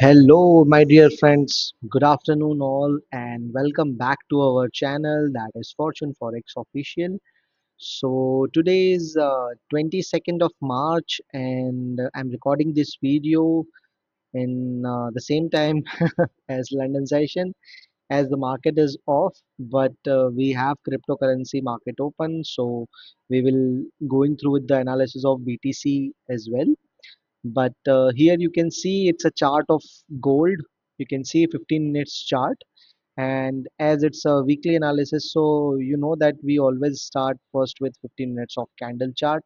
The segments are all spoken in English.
Hello, my dear friends. Good afternoon, all, and welcome back to our channel that is Fortune Forex Official. So, today is 22nd of March, and I'm recording this video in the same time as London session, as the market is off, but we have cryptocurrency market open. So, we will going through with the analysis of BTC as well. But here you can see it's a chart of gold. You can see 15 minutes chart, and as it's a weekly analysis, so you know that we always start first with 15 minutes of candle chart.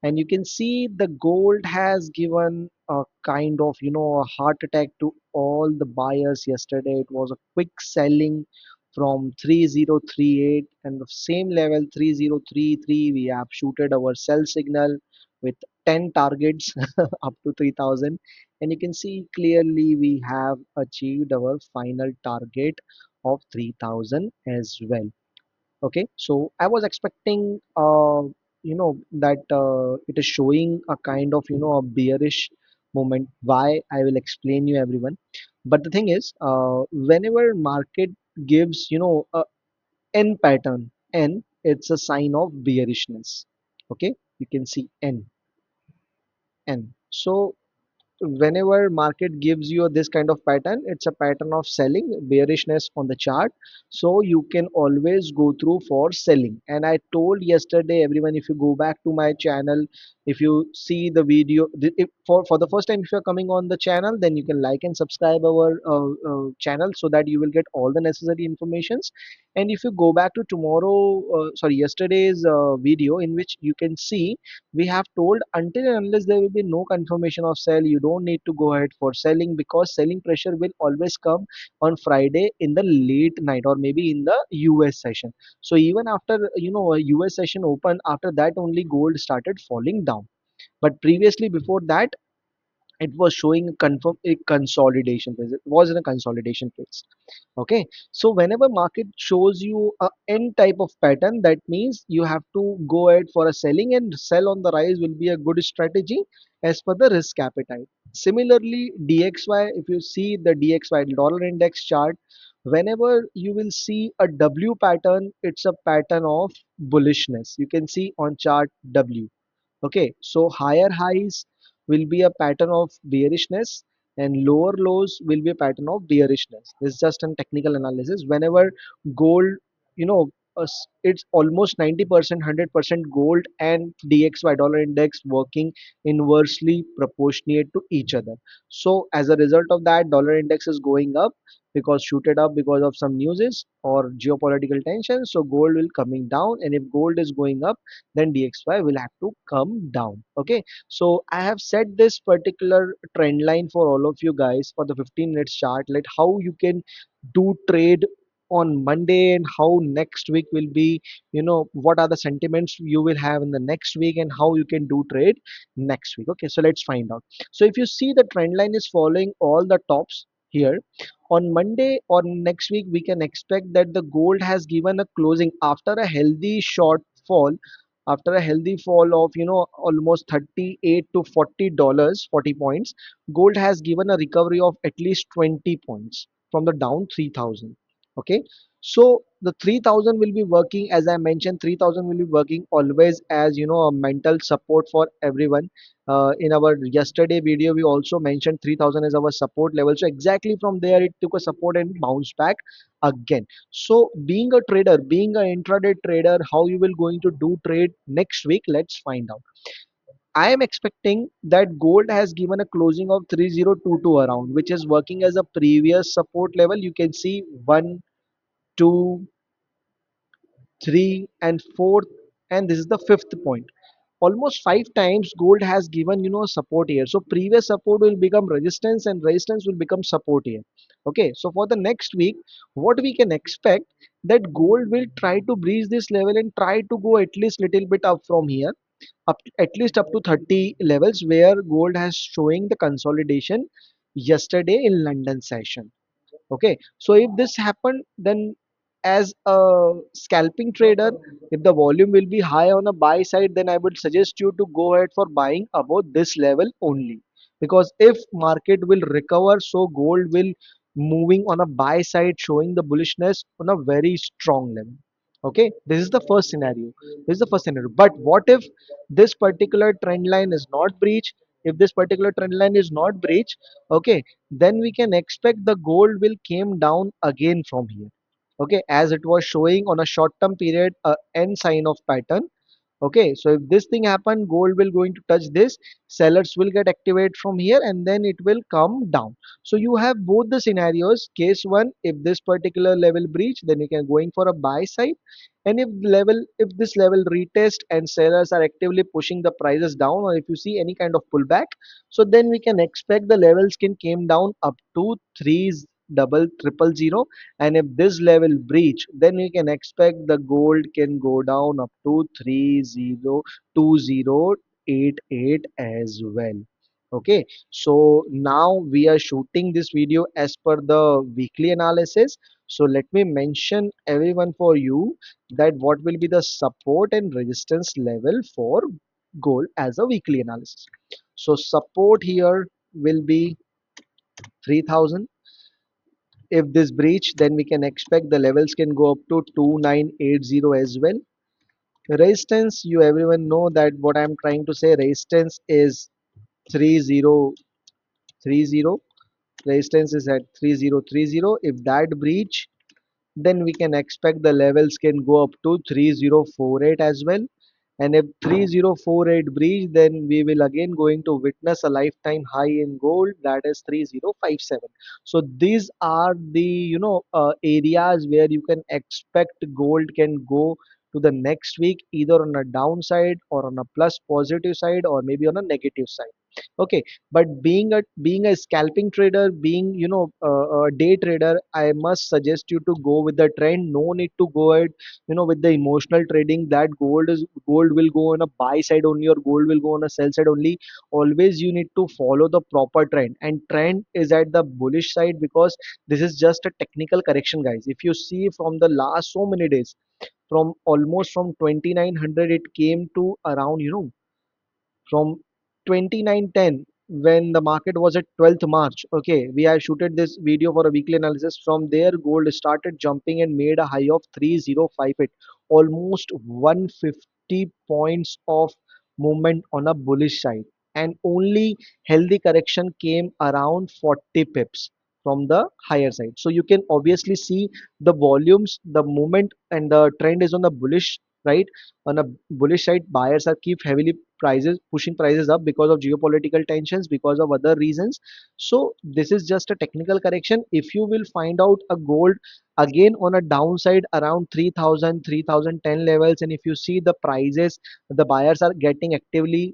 And you can see the gold has given a kind of a heart attack to all the buyers yesterday. It was a quick selling from 3038, and the same level 3033 we have shooted our sell signal with 10 targets up to 3000. And you can see clearly we have achieved our final target of 3000 as well. Okay, so I was expecting that it is showing a kind of a bearish moment. Why? I will explain you everyone. But the thing is, whenever market gives a N pattern, N, it's a sign of bearishness. Okay, you can see N. So whenever market gives you this kind of pattern, it's a pattern of selling bearishness on the chart. So you can always go through for selling. And I told yesterday everyone, if you go back to my channel, if you see the video, if for the first time, if you're coming on the channel, then you can like and subscribe our channel so that you will get all the necessary informations. And if you go back to yesterday's video, in which you can see we have told, until and unless there will be no confirmation of sell, you don't need to go ahead for selling, because selling pressure will always come on Friday in the late night or maybe in the US session. So even after a US session open, after that only gold started falling down. But previously, before that, it was showing a consolidation phase. It was in a consolidation phase. Okay, so whenever market shows you a N type of pattern, that means you have to go ahead for a selling, and sell on the rise will be a good strategy as per the risk appetite. Similarly, DXY, if you see the DXY dollar index chart, whenever you will see a W pattern, it's a pattern of bullishness. You can see on chart W. Okay, so higher highs will be a pattern of bearishness, and lower lows will be a pattern of bearishness. This is just a technical analysis. Whenever gold, you know, it's almost 90%, 100% gold and DXY dollar index working inversely proportionate to each other. So as a result of that, dollar index is going up because shooted up because of some newses or geopolitical tension. So gold will coming down, and if gold is going up, then DXY will have to come down. Okay, so I have set this particular trend line for all of you guys for the 15 minutes chart, like how you can do trade on Monday, and how next week will be, what are the sentiments you will have in the next week, and how you can do trade next week. Okay, so let's find out. So if you see, the trend line is following all the tops here. On Monday or next week, we can expect that the gold has given a closing after a healthy short fall, after a healthy fall of almost 38 to $40, 40 points. Gold has given a recovery of at least 20 points from the down 3000. Okay, so the 3000 will be working, as I mentioned, 3000 will be working always as a mental support for everyone. In our yesterday video, we also mentioned 3000 is our support level. So exactly from there, it took a support and bounced back again. So being a trader, being an intraday trader, how you will going to do trade next week, let's find out. I am expecting that gold has given a closing of 3022 around, which is working as a previous support level. You can see 1, 2, 3, and 4, and this is the fifth point. Almost 5 times gold has given support here. So previous support will become resistance, and resistance will become support here. Okay, so for the next week, what we can expect, that gold will try to breach this level and try to go at least little bit up from here, up at least up to 30 levels, where gold has showing the consolidation yesterday in London session. Okay, so if this happened, then as a scalping trader, if the volume will be high on a buy side, then I would suggest you to go ahead for buying above this level only. because if market will recover, so gold will moving on a buy side, showing the bullishness on a very strong level. Okay, this is the first scenario. This is the first scenario. But what if this particular trend line is not breached? If this particular trend line is not breached, okay, then we can expect the gold will came down again from here. Okay, as it was showing on a short term period, a N sign of pattern. Okay, so if this thing happen, gold will going to touch this, sellers will get activated from here, and then it will come down. So you have both the scenarios. Case one, if this particular level breach, then you can going for a buy side, and if this level retest and sellers are actively pushing the prices down, or if you see any kind of pullback, so then we can expect the levels can came down up to three double triple zero, and if this level breach, then we can expect the gold can go down up to 302088 as well. Okay, so now we are shooting this video as per the weekly analysis. So let me mention everyone for you that what will be the support and resistance level for gold as a weekly analysis. So support here will be 3000. If this breach, then we can expect the levels can go up to 2980 as well. Resistance, you everyone know that what I'm trying to say, resistance is 3030. Resistance is at 3030. If that breach, then we can expect the levels can go up to 3048 as well. And if 3048 breach, then we will again going to witness a lifetime high in gold, that is 3057. So these are the areas where you can expect gold can go to the next week, either on a downside or on a plus positive side, or maybe on a negative side. Okay, but being a scalping trader, being a day trader, I must suggest you to go with the trend. No need to go ahead with the emotional trading that gold will go on a buy side only or gold will go on a sell side only. Always you need to follow the proper trend, and trend is at the bullish side, because this is just a technical correction, guys. If you see from the last so many days, from almost from 2900 it came to around from 2910, when the market was at 12th March. Okay, we have shooted this video for a weekly analysis. From there, gold started jumping and made a high of 3058, almost 150 points of movement on a bullish side, and only healthy correction came around 40 pips from the higher side. So you can obviously see the volumes, the movement, and the trend is on the bullish, right? On a bullish side, buyers are keep heavily prices pushing prices up because of geopolitical tensions, because of other reasons. So this is just a technical correction. If you will find out a gold again on a downside around 3000 3010 levels, and if you see the prices, the buyers are getting actively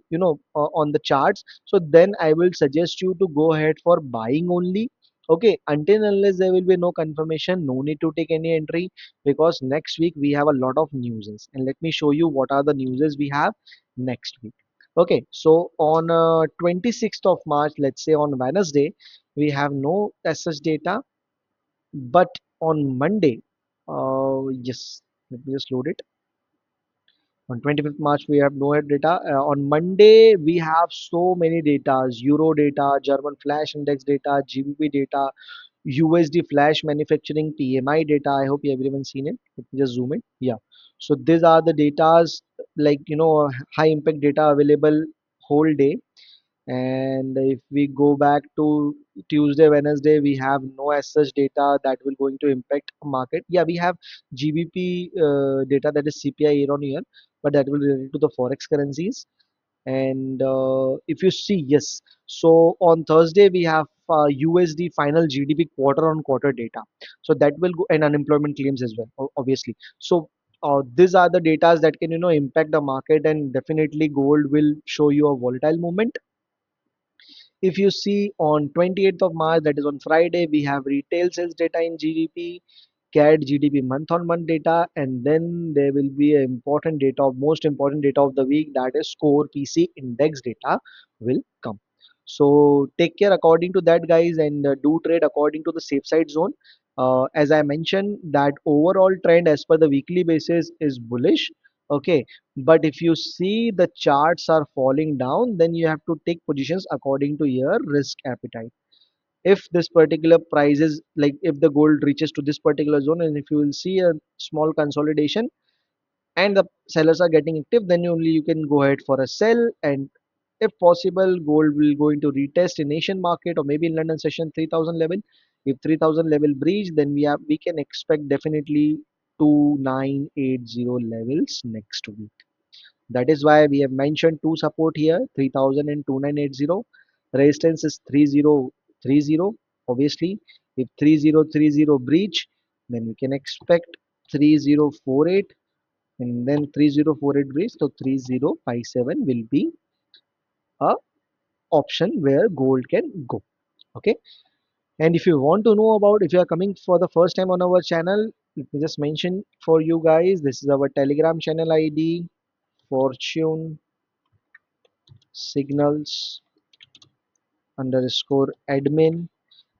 on the charts, so then I will suggest you to go ahead for buying only. Okay, until unless there will be no confirmation, no need to take any entry, because next week we have a lot of newses, and let me show you what are the newses we have next week. Okay, so on 26th of March, let's say on Wednesday, we have no as such data, but on Monday, yes, let me just load it. On 25th March, we have no data. On Monday, we have so many data: Euro data, German flash index data, GBP data, USD flash manufacturing PMI data. I hope everyone's seen it. Let me just zoom in. Yeah. So these are the datas, like high impact data available whole day. And if we go back to Tuesday, Wednesday, we have no as such data that will going to impact market. Yeah, we have GBP data, that is CPI year on year, but that will be related to the forex currencies. And if you see, yes, so on Thursday we have USD final GDP quarter on quarter data. So that will go, and unemployment claims as well, obviously. So these are the data that can impact the market, and definitely gold will show you a volatile movement. If you see on 28th of March, that is on Friday, we have retail sales data in GDP, CAD GDP month on month data, and then there will be an important data, most important data of the week, that is core PC index data will come. So take care according to that, guys, and do trade according to the safe side zone. As I mentioned, that overall trend as per the weekly basis is bullish. Okay, but if you see the charts are falling down, then you have to take positions according to your risk appetite. If this particular price is like, if the gold reaches to this particular zone, and if you will see a small consolidation and the sellers are getting active, then only you can go ahead for a sell. And if possible, gold will go into retest in Asian market or maybe in London session 3000 level. If 3000 level breach, then we can expect definitely 2980 levels next week. That is why we have mentioned two support here, 3000 and 2980. Resistance is 3030. Obviously, if 3030 breach, then we can expect 3048, and then 3048 breach. So 3057 will be a option where gold can go. Okay. And if you want to know about, if you are coming for the first time on our channel, let me just mention for you guys, this is our Telegram channel ID, Fortune Signals underscore admin.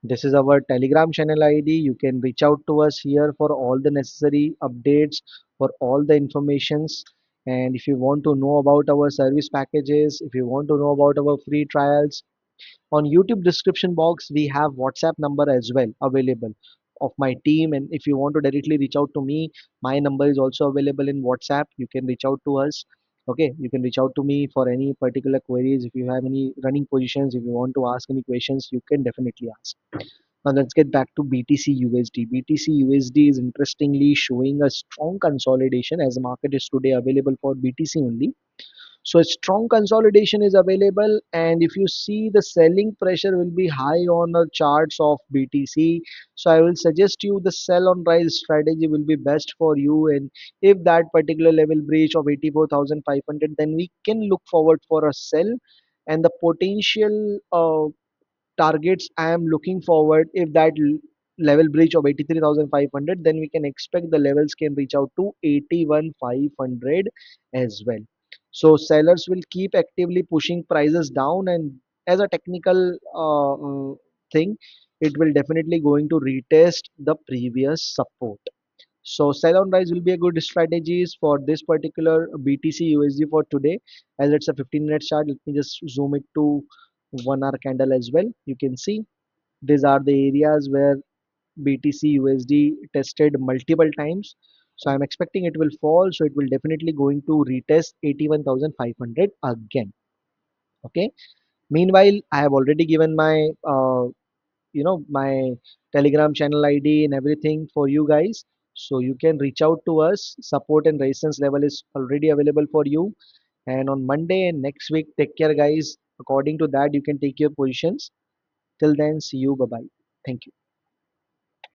This is our Telegram channel ID. You can reach out to us here for all the necessary updates, for all the informations. And if you want to know about our service packages, if you want to know about our free trials, on YouTube description box we have WhatsApp number as well available of my team. And if you want to directly reach out to me, my number is also available in WhatsApp. You can reach out to us. Okay, you can reach out to me for any particular queries. If you have any running positions, if you want to ask any questions, you can definitely ask. Now let's get back to BTC USD. BTC USD is interestingly showing a strong consolidation, as the market is today available for BTC only. So a strong consolidation is available, and if you see, the selling pressure will be high on the charts of BTC. So I will suggest you the sell on rise strategy will be best for you. And if that particular level breach of 84,500, then we can look forward for a sell. And the potential targets I am looking forward, if that level breach of 83,500, then we can expect the levels can reach out to 81,500 as well. So sellers will keep actively pushing prices down, and as a technical thing, it will definitely going to retest the previous support. So sell on rise will be a good strategies for this particular BTC USD for today, as it's a 15-minute chart. Let me just zoom it to 1 hour candle as well. You can see these are the areas where BTC USD tested multiple times. So I'm expecting it will fall. So it will definitely going to retest 81,500 again. Okay. Meanwhile, I have already given my my Telegram channel ID and everything for you guys. So you can reach out to us. Support and resistance level is already available for you. And on Monday and next week, take care, guys. According to that, you can take your positions. Till then, see you. Bye bye. Thank you.